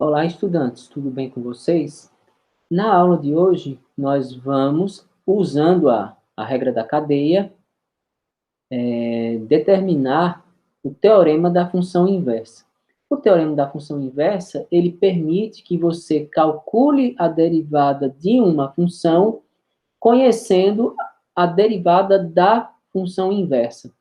Olá, estudantes, tudo bem com vocês? Na aula de hoje, nós vamos, usando a regra da cadeia, determinar o teorema da função inversa. O teorema da função inversa, ele permite que você calcule a derivada de uma função conhecendo a derivada da função inversa.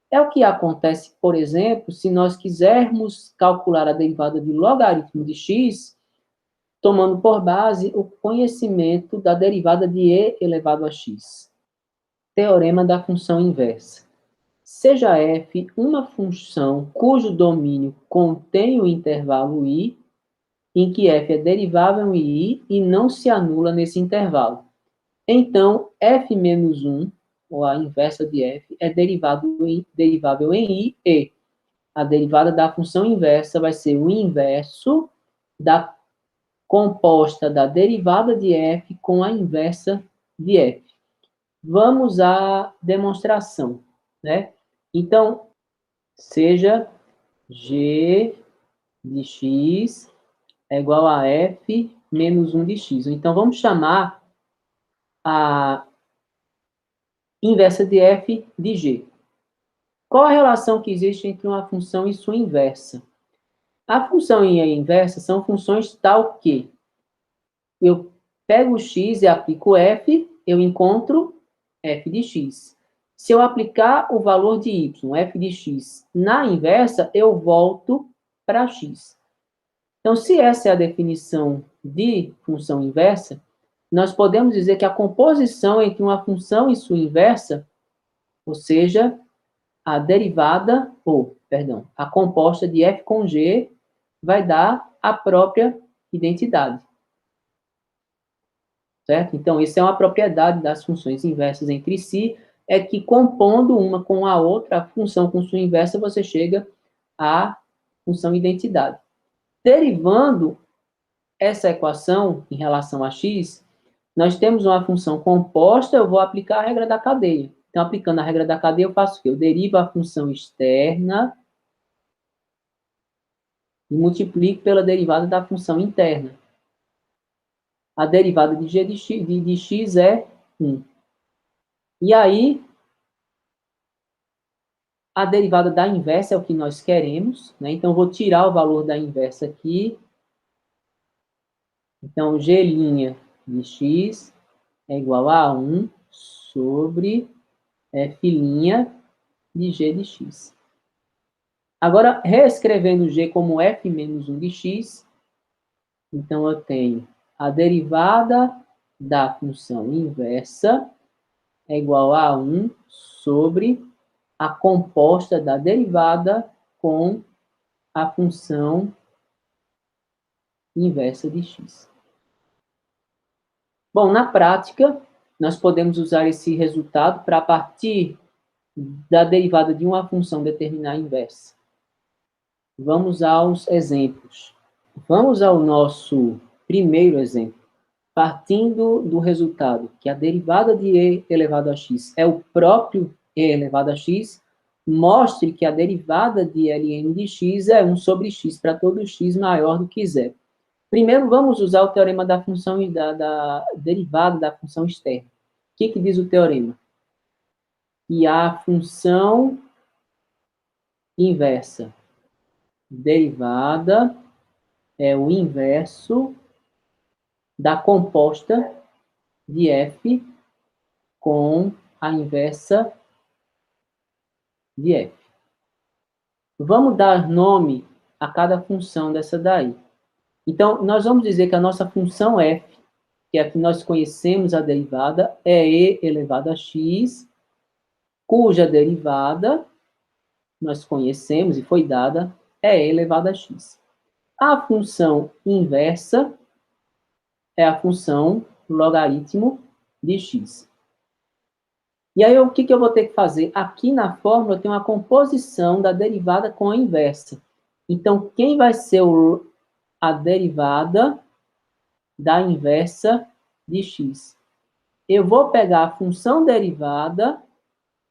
É o que acontece, por exemplo, se nós quisermos calcular a derivada de logaritmo de x, tomando por base o conhecimento da derivada de e elevado a x. Teorema da função inversa. Seja f uma função cujo domínio contém o intervalo i, em que f é derivável em i e não se anula nesse intervalo. Então, f menos 1, ou a inversa de f, é derivável em i e a derivada da função inversa vai ser o inverso da composta da derivada de f com a inversa de f. Vamos à demonstração, né? Então, seja g de x é igual a f menos 1 de x. Então, vamos chamar a inversa de f de g. Qual a relação que existe entre uma função e sua inversa? A função e a inversa são funções tal que eu pego o x e aplico f, eu encontro f de x. Se eu aplicar o valor de y, f de x, na inversa, eu volto para x. Então, se essa é a definição de função inversa, nós podemos dizer que a composição entre uma função e sua inversa, ou seja, a derivada, a composta de f com g, vai dar a própria identidade. Certo? Então, isso é uma propriedade das funções inversas entre si, é que compondo uma com a outra, a função com sua inversa, você chega à função identidade. Derivando essa equação em relação a x, nós temos uma função composta, eu vou aplicar a regra da cadeia. Então, aplicando a regra da cadeia, eu faço o quê? Eu derivo a função externa e multiplico pela derivada da função interna. A derivada de g de x é 1. E aí, a derivada da inversa é o que nós queremos, né? Então, vou tirar o valor da inversa aqui. Então, g' de x é igual a 1 sobre f' de g de x. Agora, reescrevendo g como f menos 1 de x, então eu tenho a derivada da função inversa é igual a 1 sobre a composta da derivada com a função inversa de x. Bom, na prática, nós podemos usar esse resultado para, a partir da derivada de uma função, determinar a inversa. Vamos aos exemplos. Vamos ao nosso primeiro exemplo. Partindo do resultado que a derivada de e elevado a x é o próprio e elevado a x, mostre que a derivada de ln de x é 1 sobre x para todo x maior do que zero. Primeiro, vamos usar o teorema da função da derivada da função externa. O que diz o teorema? Que a função inversa derivada é o inverso da composta de f com a inversa de f. Vamos dar nome a cada função dessa daí. Então, nós vamos dizer que a nossa função f, que é a que nós conhecemos a derivada, é e elevado a x, cuja derivada nós conhecemos e foi dada é e elevado a x. A função inversa é a função logaritmo de x. E aí, o que eu vou ter que fazer? Aqui na fórmula tem uma composição da derivada com a inversa. Então, quem vai ser a derivada da inversa de x? Eu vou pegar a função derivada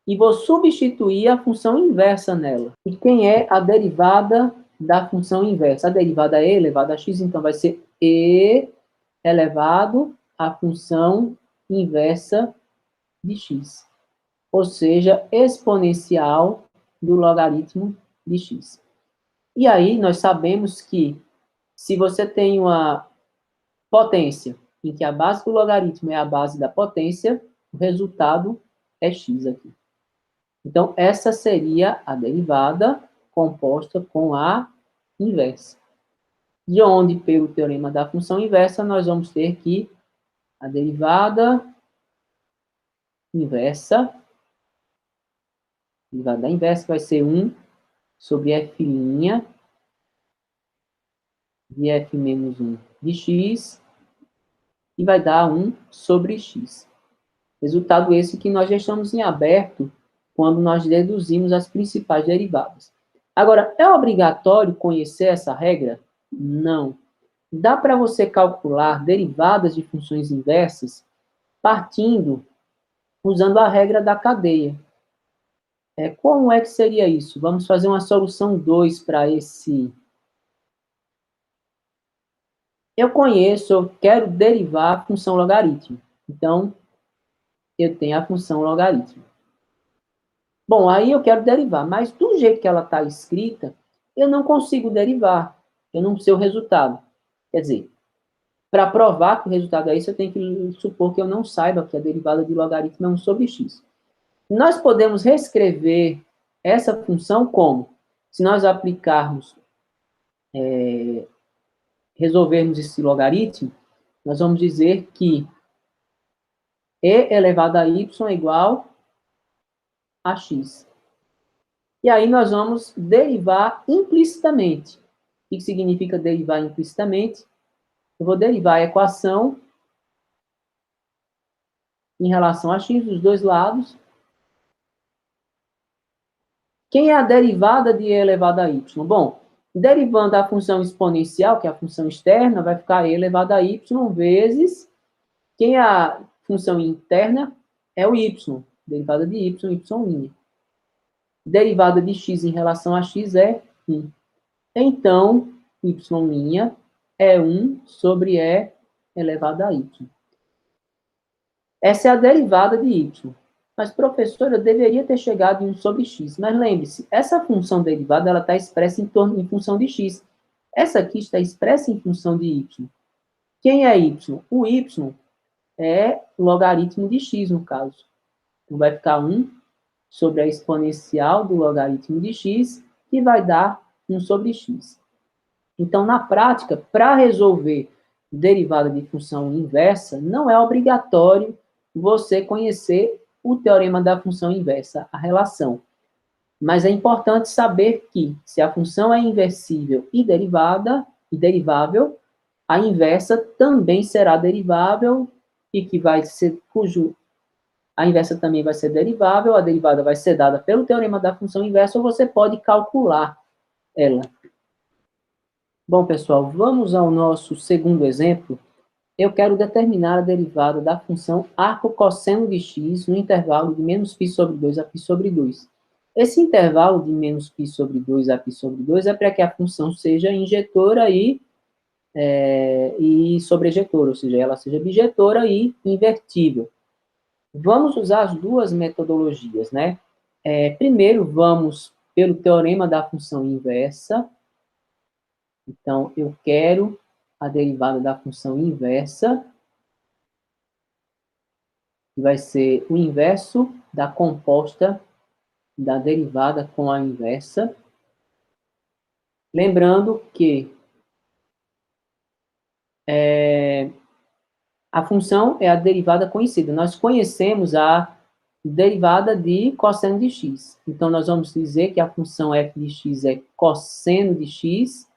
e vou substituir a função inversa nela. E quem é a derivada da função inversa. A derivada é e elevado a x, então vai ser e elevado à função inversa de x. Ou seja, exponencial do logaritmo de x. E aí, nós sabemos que se você tem uma potência em que a base do logaritmo é a base da potência, o resultado é x aqui. Então, essa seria a derivada composta com a inversa. De onde, pelo teorema da função inversa, nós vamos ter que a derivada inversa, a derivada da inversa vai ser 1 sobre f' de f menos 1 de x, e vai dar 1 sobre x. Resultado esse que nós deixamos em aberto quando nós deduzimos as principais derivadas. Agora, é obrigatório conhecer essa regra? Não. Dá para você calcular derivadas de funções inversas partindo, usando a regra da cadeia. Como é que seria isso? Vamos fazer uma solução 2 para esse. Eu conheço, eu quero derivar a função logaritmo. Então, eu tenho a função logaritmo. Bom, aí eu quero derivar, mas do jeito que ela está escrita, eu não consigo derivar. Eu não sei o resultado. Quer dizer, para provar que o resultado é isso, eu tenho que supor que eu não saiba que a derivada de logaritmo é 1 sobre x. Nós podemos reescrever essa função como? Se nós aplicarmos, resolvermos esse logaritmo, nós vamos dizer que e elevado a y é igual a x. E aí nós vamos derivar implicitamente. O que significa derivar implicitamente? Eu vou derivar a equação em relação a x dos dois lados. Quem é a derivada de e elevado a y? Bom, derivando a função exponencial, que é a função externa, vai ficar e elevado a y vezes quem é a função interna é o y, derivada de y, y'. Derivada de x em relação a x é 1. Então, y' é 1 sobre e elevado a y. Essa é a derivada de y. Mas, professor, eu deveria ter chegado em 1 sobre x. Mas lembre-se, essa função derivada ela está expressa em função de x. Essa aqui está expressa em função de y. Quem é y? O y é logaritmo de x, no caso. Então, vai ficar 1 sobre a exponencial do logaritmo de x, que vai dar 1 sobre x. Então, na prática, para resolver derivada de função inversa, não é obrigatório você conhecer o teorema da função inversa, a relação. Mas é importante saber que, se a função é inversível e derivável, a inversa também será derivável e que vai ser, a inversa também vai ser derivável, a derivada vai ser dada pelo teorema da função inversa, ou você pode calcular ela. Bom, pessoal, vamos ao nosso segundo exemplo. Eu quero determinar a derivada da função arco-cosseno de x no intervalo de menos π sobre 2 a π sobre 2. Esse intervalo de menos π sobre 2 a π sobre 2 é para que a função seja injetora e sobrejetora, ou seja, ela seja bijetora e invertível. Vamos usar as duas metodologias, né? Primeiro, vamos pelo teorema da função inversa. Então, eu quero a derivada da função inversa, que vai ser o inverso da composta da derivada com a inversa. Lembrando que a função é a derivada conhecida. Nós conhecemos a derivada de cosseno de x. Então, nós vamos dizer que a função f de x é cosseno de x,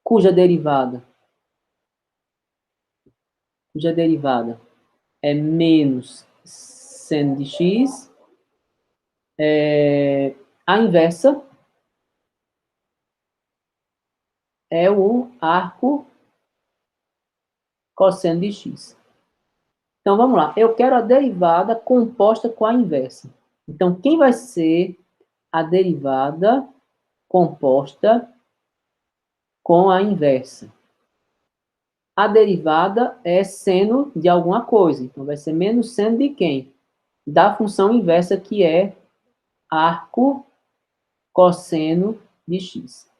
cuja derivada é menos seno de x. A inversa é o arco cosseno de x. Então, vamos lá. Eu quero a derivada composta com a inversa. Então, quem vai ser a derivada composta com a inversa. A derivada é seno de alguma coisa. Então, vai ser menos seno de quem? Da função inversa, que é arco cosseno de x.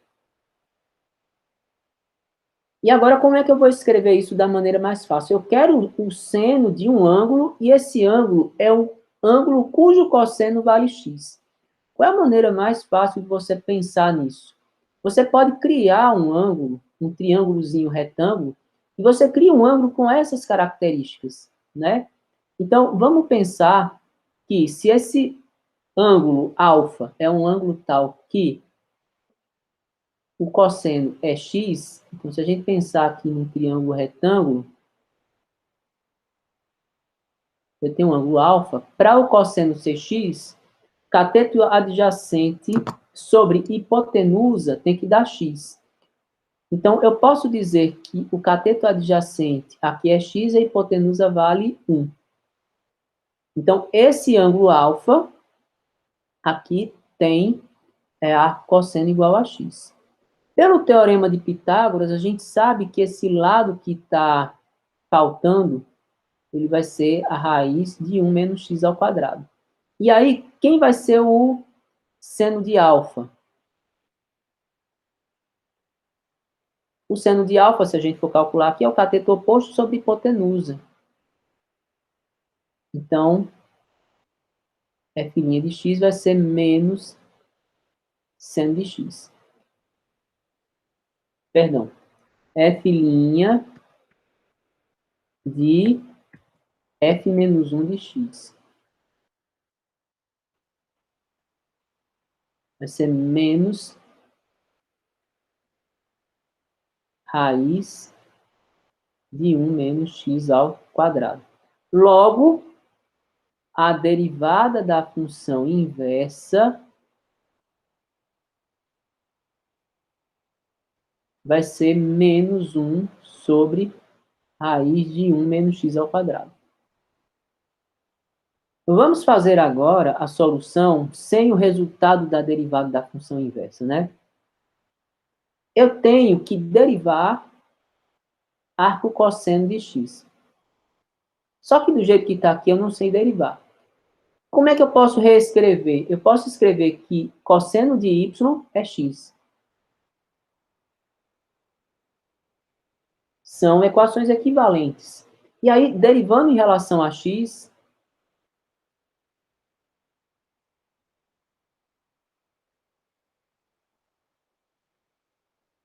E agora, como é que eu vou escrever isso da maneira mais fácil? Eu quero o seno de um ângulo, e esse ângulo é o ângulo cujo cosseno vale x. Qual é a maneira mais fácil de você pensar nisso? Você pode criar um ângulo, um triângulozinho retângulo, e você cria um ângulo com essas características, né? Então, vamos pensar que se esse ângulo alfa é um ângulo tal que o cosseno é x, então se a gente pensar aqui num triângulo retângulo, eu tenho um ângulo alfa, para o cosseno ser x, cateto adjacente sobre hipotenusa tem que dar x. Então, eu posso dizer que o cateto adjacente aqui é x e a hipotenusa vale 1. Então, esse ângulo alfa aqui tem arco cosseno igual a x. Pelo teorema de Pitágoras, a gente sabe que esse lado que está faltando, ele vai ser a raiz de 1 menos x ao quadrado. E aí, quem vai ser o seno de alfa? O seno de alfa, se a gente for calcular aqui, é o cateto oposto sobre hipotenusa. Então, f' de x vai ser menos seno de x. Perdão. F' de f menos 1 de x. Vai ser menos raiz de 1 menos x ao quadrado. Logo, a derivada da função inversa vai ser menos 1 sobre raiz de 1 menos x ao quadrado. Vamos fazer agora a solução sem o resultado da derivada da função inversa, né? Eu tenho que derivar arco cosseno de x. Só que do jeito que está aqui, eu não sei derivar. Como é que eu posso reescrever? Eu posso escrever que cosseno de y é x. São equações equivalentes. E aí, derivando em relação a x,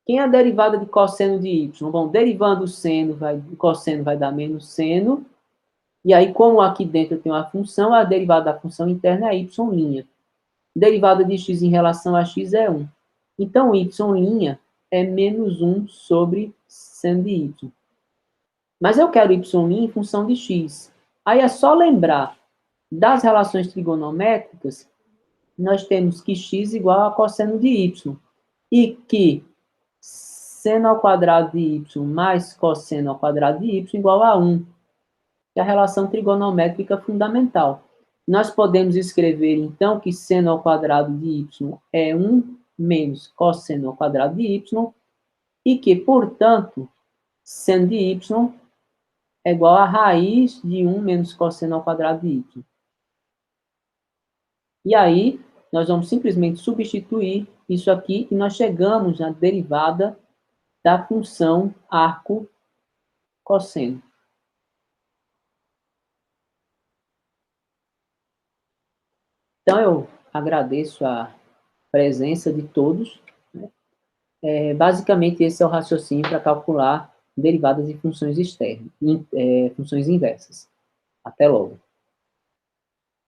quem é a derivada de cosseno de y? Bom, derivando o cosseno vai dar menos seno. E aí, como aqui dentro eu tenho a função, a derivada da função interna é y'. Derivada de x em relação a x é 1. Então, y' é menos 1 sobre seno de y. Mas eu quero y' em função de x. Aí é só lembrar das relações trigonométricas, nós temos que x igual a cosseno de y. E que seno ao quadrado de y mais cosseno ao quadrado de y igual a 1. Que é a relação trigonométrica fundamental. Nós podemos escrever, então, que seno ao quadrado de y é 1 menos cosseno ao quadrado de y, e que, portanto, seno de y é igual a raiz de 1 menos cosseno ao quadrado de y. E aí, nós vamos simplesmente substituir isso aqui e nós chegamos na derivada da função arco cosseno. Então, eu agradeço a presença de todos. Né? Basicamente, esse é o raciocínio para calcular derivadas de funções externas, funções inversas. Até logo.